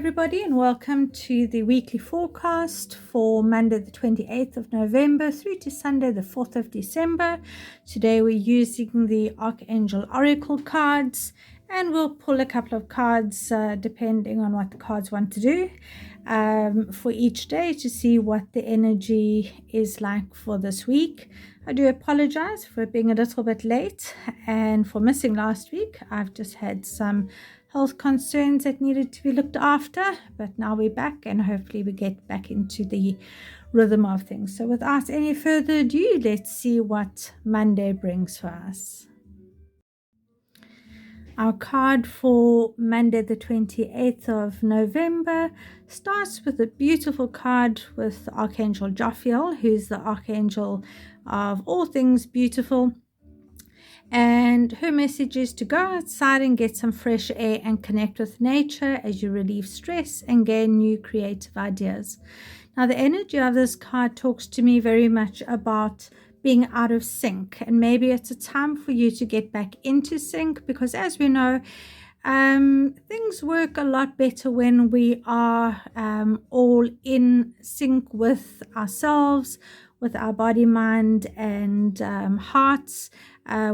everybody, and welcome to the weekly forecast for Monday the 28th of November through to Sunday the 4th of December. Today we're using the Archangel Oracle cards, and we'll pull a couple of cards depending on what the cards want to do for each day to see what the energy is like for this week. I do apologize for being a little bit late and for missing last week. I've just had some health concerns that needed to be looked after, but now we're back and hopefully we get back into the rhythm of things. So without any further ado, let's see what Monday brings for us. Our card for Monday the 28th of November starts with a beautiful card with Archangel Jophiel, who's the archangel of all things beautiful. And her message is to go outside and get some fresh air and connect with nature as you relieve stress and gain new creative ideas. Now, the energy of this card talks to me very much about being out of sync, and maybe it's a time for you to get back into sync, because as we know, things work a lot better when we are all in sync with ourselves, with our body, mind, and hearts,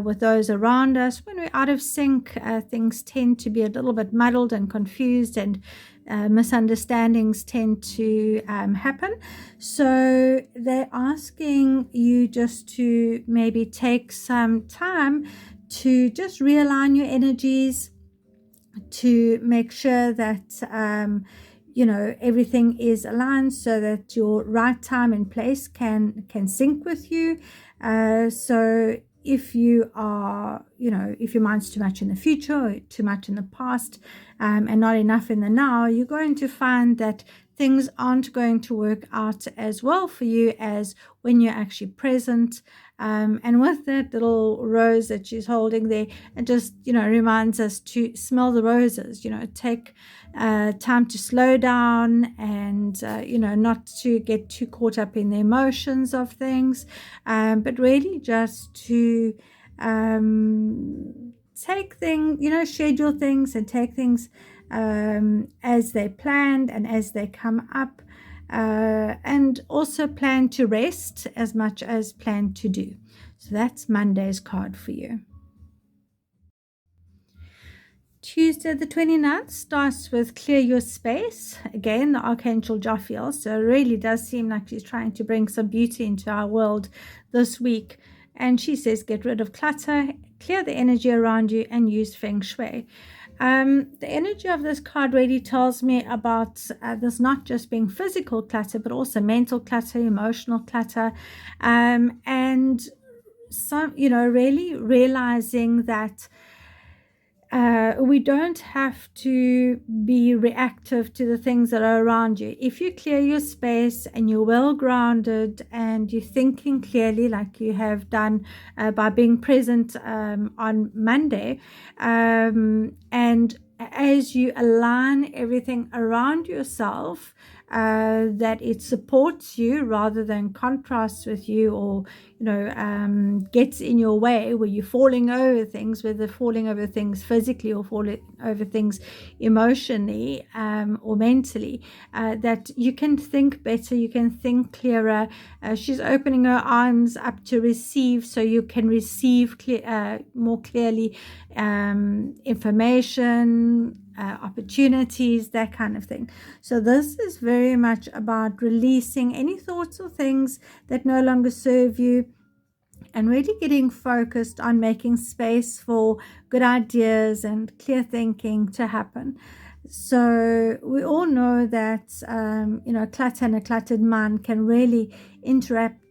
with those around us. When we're out of sync, things tend to be a little bit muddled and confused, and misunderstandings tend to happen. So they're asking you just to maybe take some time to just realign your energies, to make sure that everything is aligned so that your right time and place can sync with you. So if you are, if your mind's too much in the future or too much in the past, and not enough in the now, you're going to find that things aren't going to work out as well for you as when you're actually present. And with that little rose that she's holding there, it just, reminds us to smell the roses, take time to slow down and, not to get too caught up in the emotions of things, but really just to take things, schedule things and take things as they planned and as they come up, and also plan to rest as much as plan to do. So that's Monday's card for you. Tuesday the 29th starts with clear your space. Again, the Archangel Jophiel. So it really does seem like she's trying to bring some beauty into our world this week. And she says, get rid of clutter, clear the energy around you, and use Feng Shui. The energy of this card really tells me about this not just being physical clutter, but also mental clutter, emotional clutter, and some, really realizing that we don't have to be reactive to the things that are around you. If you clear your space and you're well grounded and you're thinking clearly, like you have done by being present on Monday, and as you align everything around yourself, that it supports you rather than contrasts with you, or gets in your way, where you're falling over things, whether falling over things physically or falling over things emotionally or mentally, that you can think better, you can think clearer. She's opening her arms up to receive, so you can receive more clearly information, opportunities, that kind of thing. So this is very much about releasing any thoughts or things that no longer serve you, and really getting focused on making space for good ideas and clear thinking to happen. So we all know that clutter and a cluttered mind can really interrupt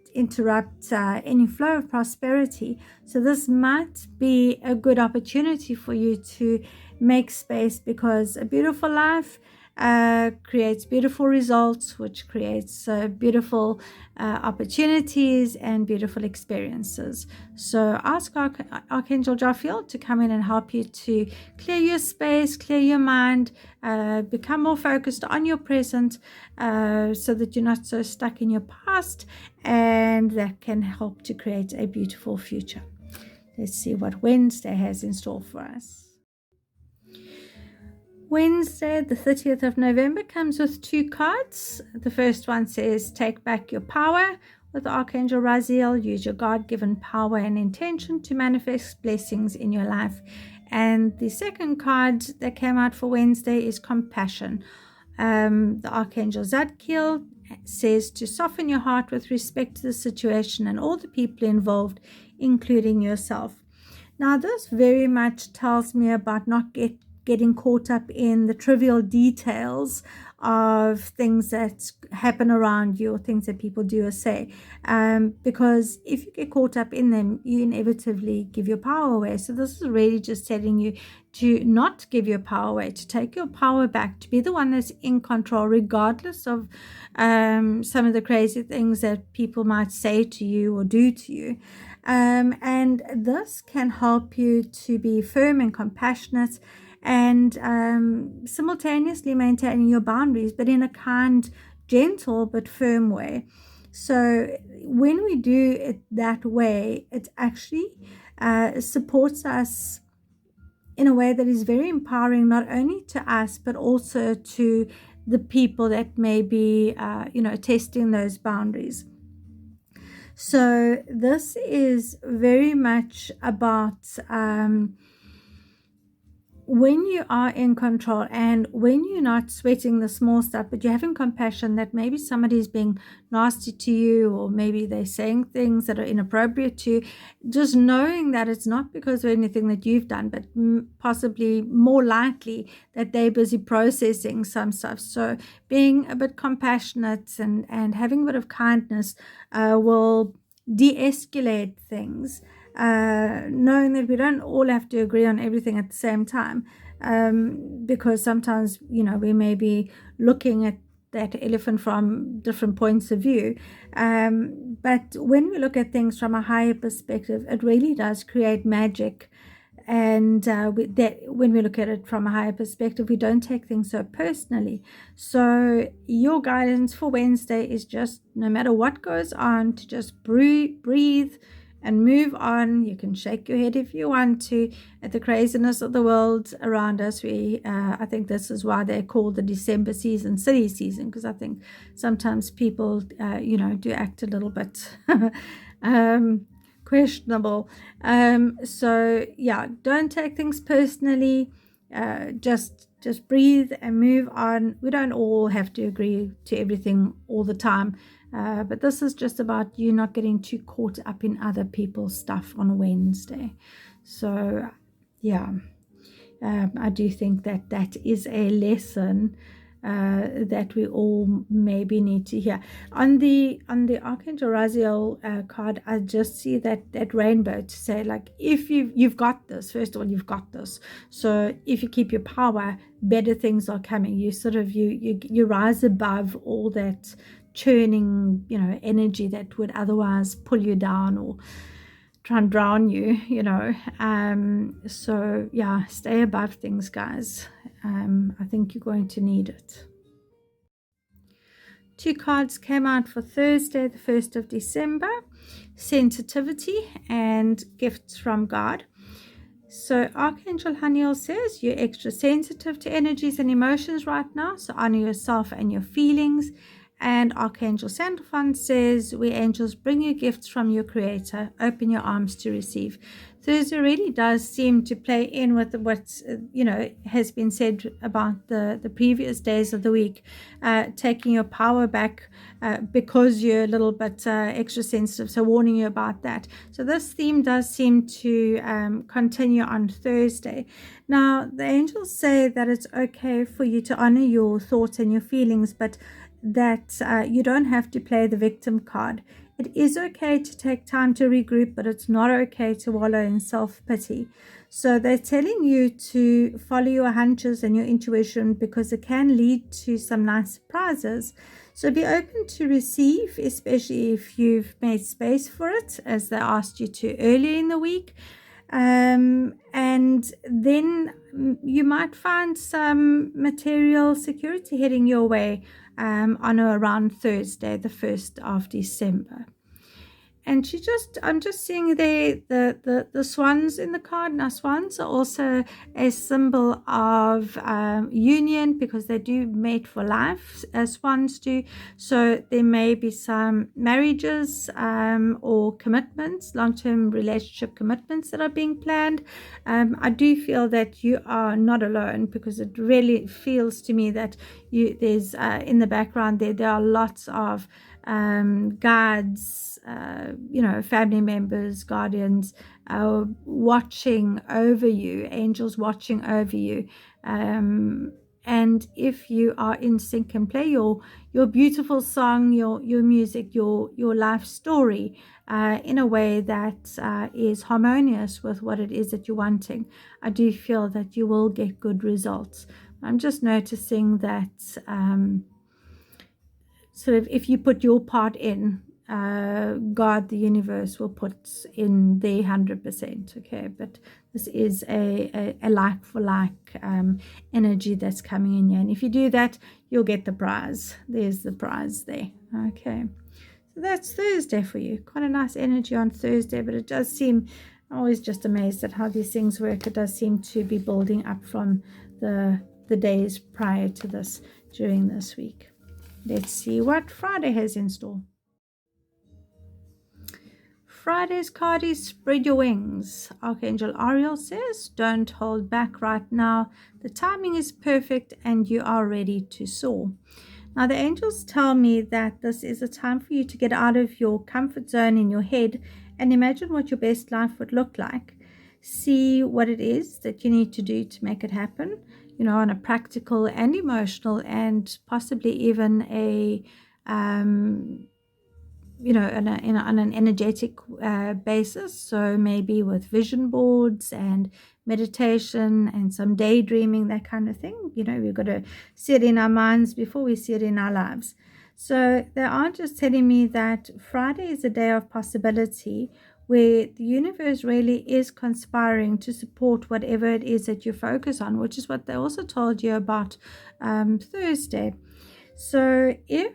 any flow of prosperity. So this might be a good opportunity for you to make space, because a beautiful life creates beautiful results, which creates beautiful opportunities and beautiful experiences. So ask Archangel Jophiel to come in and help you to clear your space, clear your mind, become more focused on your present, so that you're not so stuck in your past, and that can help to create a beautiful future. Let's see what Wednesday has in store for us. Wednesday, the 30th of November, comes with 2 cards. The first one says, take back your power. With Archangel Raziel, use your God-given power and intention to manifest blessings in your life. And the second card that came out for Wednesday is compassion. The Archangel Zadkiel says to soften your heart with respect to the situation and all the people involved, including yourself. Now, this very much tells me about not getting caught up in the trivial details of things that happen around you or things that people do or say. Because if you get caught up in them, you inevitably give your power away. So this is really just telling you to not give your power away, to take your power back, to be the one that's in control, regardless of some of the crazy things that people might say to you or do to you. And this can help you to be firm and compassionate and simultaneously maintaining your boundaries, but in a kind, gentle, but firm way. So when we do it that way, it actually supports us in a way that is very empowering, not only to us, but also to the people that may be, testing those boundaries. So this is very much about when you are in control and when you're not sweating the small stuff, but you're having compassion that maybe somebody's being nasty to you, or maybe they're saying things that are inappropriate to you, just knowing that it's not because of anything that you've done, but possibly more likely that they're busy processing some stuff. So being a bit compassionate and having a bit of kindness will de-escalate things. Knowing that we don't all have to agree on everything at the same time, because sometimes we may be looking at that elephant from different points of view, but when we look at things from a higher perspective, it really does create magic. And when we look at it from a higher perspective, we don't take things so personally. So your guidance for Wednesday is just, no matter what goes on, to just breathe and move on. You can shake your head if you want to at the craziness of the world around us. I think this is why they're called the December season, silly season, because I think sometimes people, do act a little bit questionable. So yeah, don't take things personally. Just breathe and move on. We don't all have to agree to everything all the time. But this is just about you not getting too caught up in other people's stuff on Wednesday. So, yeah, I do think that is a lesson that we all maybe need to hear. On the Archangel Raziel card, I just see that rainbow to say, like, if you've got this. First of all, you've got this. So if you keep your power, better things are coming. You sort of you rise above all that churning, energy that would otherwise pull you down or try and drown you, so yeah, stay above things, guys. I think you're going to need it. 2 cards came out for Thursday, the 1st of December, sensitivity and gifts from God. So Archangel Haniel says you're extra sensitive to energies and emotions right now, so honor yourself and your feelings. And Archangel Sandalphon says, we angels bring you gifts from your Creator. Open your arms to receive. Thursday really does seem to play in with what has been said about the previous days of the week, taking your power back because you're a little bit extra sensitive, so warning you about that. So this theme does seem to continue on Thursday. Now, the angels say that it's okay for you to honor your thoughts and your feelings, but that you don't have to play the victim card. It is okay to take time to regroup, but it's not okay to wallow in self-pity. So they're telling you to follow your hunches and your intuition, because it can lead to some nice surprises. So be open to receive, especially if you've made space for it, as they asked you to earlier in the week. And then you might find some material security heading your way on or around Thursday, the 1st of December. and I'm just seeing the swans in the card. Now swans are also a symbol of union, because they do mate for life, as swans do. So there may be some marriages or commitments, long-term relationship commitments that are being planned. I do feel that you are not alone, because it really feels to me that there's in the background there are lots of guides, family members, guardians, watching over you, angels watching over you. And if you are in sync and play your beautiful song, your music, your life story in a way that is harmonious with what it is that you're wanting, I do feel that you will get good results. I'm just noticing that sort of if you put your part in, God, the universe will put in their 100%. Okay, but this is a like for like energy that's coming in here, and if you do that, you'll get the prize. There's the prize there. Okay, so that's Thursday for you. Quite a nice energy on Thursday, but it does seem, I'm always just amazed at how these things work. It does seem to be building up from the days prior to this during this week. Let's see what Friday has in store. Friday's card is Spread Your Wings. Archangel Ariel says, don't hold back right now. The timing is perfect and you are ready to soar. Now, the angels tell me that this is a time for you to get out of your comfort zone in your head and imagine what your best life would look like. See what it is that you need to do to make it happen, on a practical and emotional, and possibly even on an energetic basis. So maybe with vision boards and meditation and some daydreaming, that kind of thing. We've got to see it in our minds before we see it in our lives. So they are just telling me that Friday is a day of possibility, where the universe really is conspiring to support whatever it is that you focus on, which is what they also told you about Thursday. So if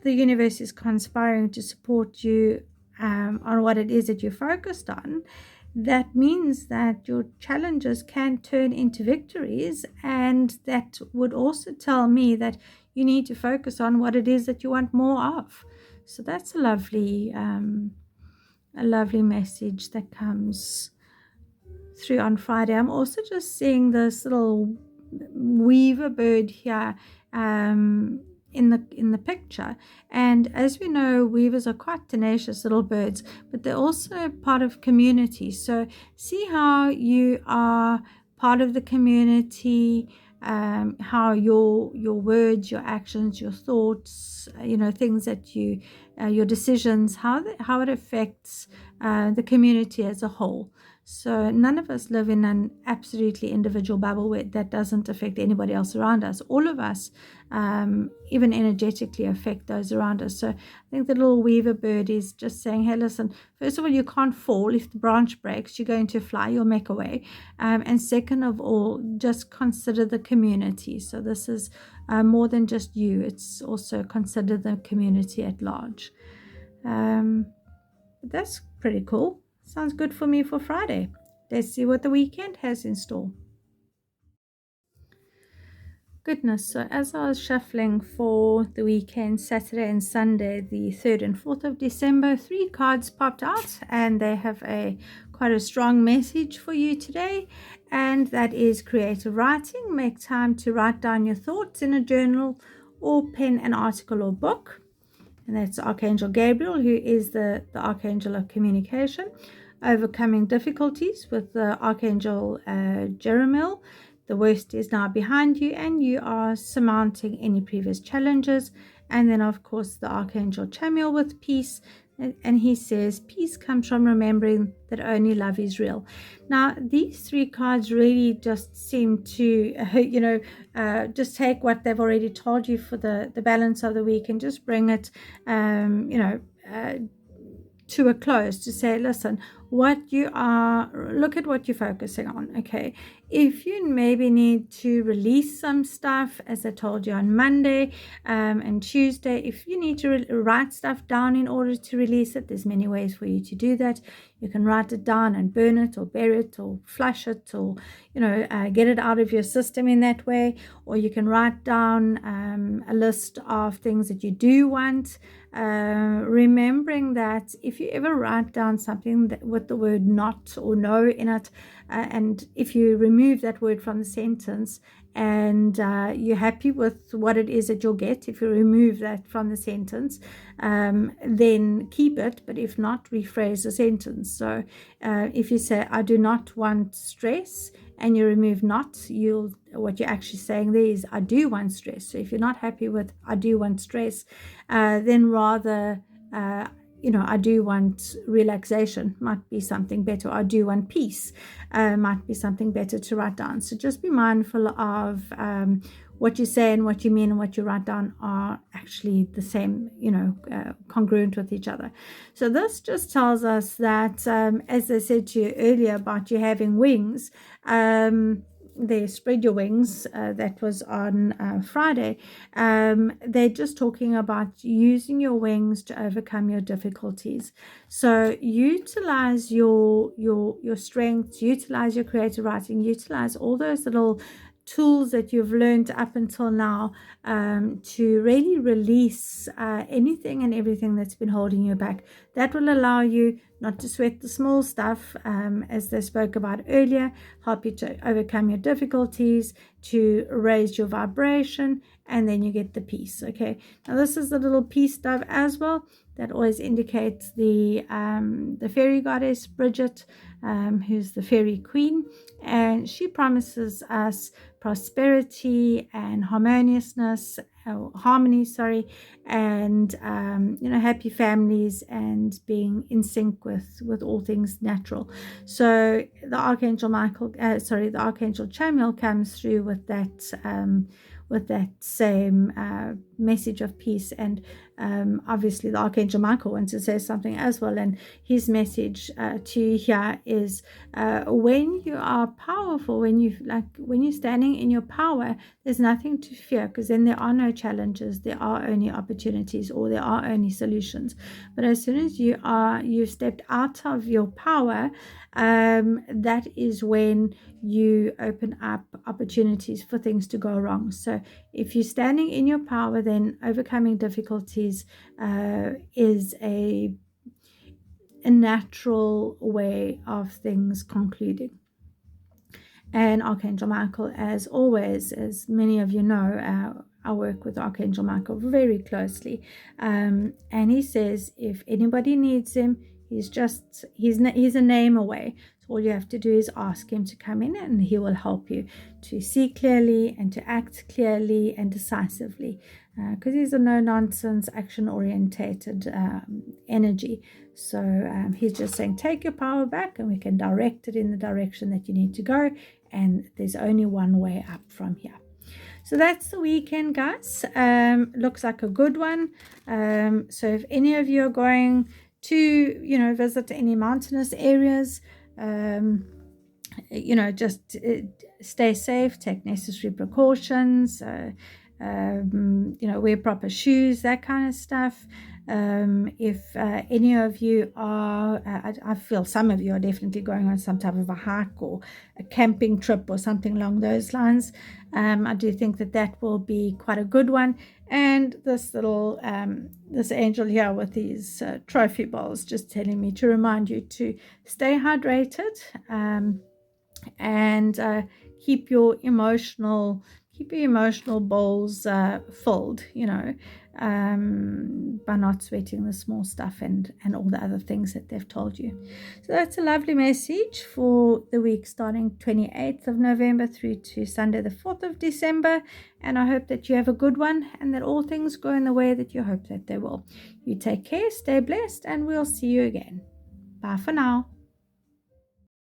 the universe is conspiring to support you on what it is that you're focused on, that means that your challenges can turn into victories, and that would also tell me that you need to focus on what it is that you want more of. So that's a lovely message that comes through on Friday. I'm also just seeing this little weaver bird here in the picture, and as we know, weavers are quite tenacious little birds, but they're also part of community. So see how you are part of the community, how your words, your actions, your thoughts, things that your decisions, how it affects the community as a whole. So none of us live in an absolutely individual bubble where that doesn't affect anybody else around us. All of us, even energetically, affect those around us. So I think the little weaver bird is just saying, hey, listen, first of all, you can't fall. If the branch breaks, you're going to fly, you'll make a way. And second of all, just consider the community. So this is more than just you. It's also consider the community at large. That's pretty cool. Sounds good for me for Friday. Let's see what the weekend has in store. Goodness, so as I was shuffling for the weekend, Saturday and Sunday, the 3rd and 4th of December, 3 cards popped out, and they have quite a strong message for you today, and that is creative writing. Make time to write down your thoughts in a journal or pen an article or book. And that's Archangel Gabriel, who is the Archangel of communication. Overcoming difficulties with the Archangel Jeremiel. The worst is now behind you, and you are surmounting any previous challenges. And then, of course, the Archangel Chamuel with peace. And he says, peace comes from remembering that only love is real. Now, these 3 cards really just seem to, just take what they've already told you for the balance of the week and just bring it, to a close, to say, listen, look at what you're focusing on. Okay, if you maybe need to release some stuff, as I told you on Monday and Tuesday, if you need to write stuff down in order to release it, there's many ways for you to do that. You can write it down and burn it or bury it or flush it, or get it out of your system in that way. Or you can write down a list of things that you do want, remembering that if you ever write down something with the word not or no in it, and if you remove that word from the sentence, and you're happy with what it is that you'll get, if you remove that from the sentence, then keep it. But if not, rephrase the sentence. So if you say, I do not want stress, and you remove not, what you're actually saying there is, I do want stress. So if you're not happy with I do want stress, then rather I do want relaxation might be something better. I do want peace might be something better to write down. So just be mindful of what you say and what you mean and what you write down are actually the same, congruent with each other. So this just tells us that, as I said to you earlier about you having wings, they spread your wings, that was on Friday. They're just talking about using your wings to overcome your difficulties. So utilize your strengths, utilize your creative writing, utilize all those little tools that you've learned up until now, to really release anything and everything that's been holding you back. That will allow you not to sweat the small stuff, as they spoke about earlier, help you to overcome your difficulties, to raise your vibration, and then you get the peace. Okay, now this is the little peace dove as well. That always indicates the fairy goddess Bridget, who's the fairy queen, and she promises us prosperity and harmony, and happy families and being in sync with all things natural. So the Archangel the Archangel Chamuel comes through with that same message of peace. And obviously the Archangel Michael wants to say something as well, and his message to you here is, when you are powerful, when you're standing in your power, there's nothing to fear, because then there are no challenges, there are only opportunities, or there are only solutions. But as soon as you've stepped out of your power, that is when you open up opportunities for things to go wrong. So if you're standing in your power, then overcoming difficulties is a natural way of things concluding. And Archangel Michael, as always, as many of you know, I work with Archangel Michael very closely, and he says if anybody needs him, he's a name away. So all you have to do is ask him to come in, and he will help you to see clearly and to act clearly and decisively, because he's a no-nonsense, action-orientated energy. So he's just saying, take your power back, and we can direct it in the direction that you need to go, and there's only one way up from here. So that's the weekend, guys. Looks like a good one. So if any of you are going to visit any mountainous areas, just stay safe, take necessary precautions, wear proper shoes, that kind of stuff. If any of you are, I feel some of you are definitely going on some type of a hike or a camping trip or something along those lines. I do think that will be quite a good one. And this little this angel here with these trophy bowls just telling me to remind you to stay hydrated, and keep your emotional bowls filled, by not sweating the small stuff and all the other things that they've told you. So that's a lovely message for the week starting 28th of November through to Sunday the 4th of December. And I hope that you have a good one and that all things go in the way that you hope that they will. You take care, stay blessed, and we'll see you again. Bye for now.